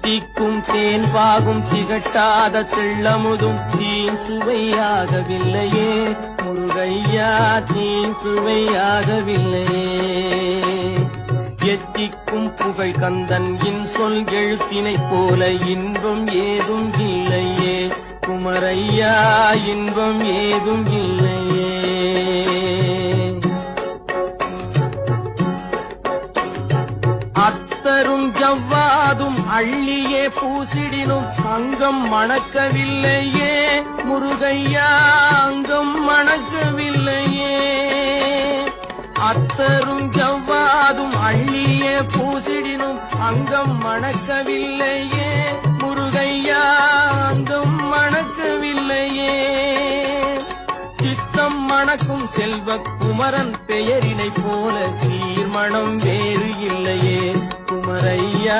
தித்திக்கும் தேன் பாகும் திகட்டாத தெள்ளமுதும் தீன் சுவையாகவில்லையே முருகையா, தீன் சுவையாகவில்லையே. எத்திக்கும் புகழ் கந்தன் இன்சொல் எழுத்தினைப் போல இன்பம் ஏதும் இல்லையே குமரையா, இன்பம் ஏதும் இல்லையே. அத்தரும் ஜவ்வாதும் அள்ளியே பூசிடினும் அங்கம் மணக்கவில்லையே முருகையா, அங்கம் மணக்கவில்லையே. அத்தரும் ஜவ்வாதும் அள்ளியே பூசிடினும் அங்கம் மணக்கவில்லையே முருகையா, அங்கம் மணக்கவில்லையே. சித்தம் மணக்கும் செல்வ குமரன் பெயரினை போல சீர்மணம் வேறு இல்லையே குமரையா.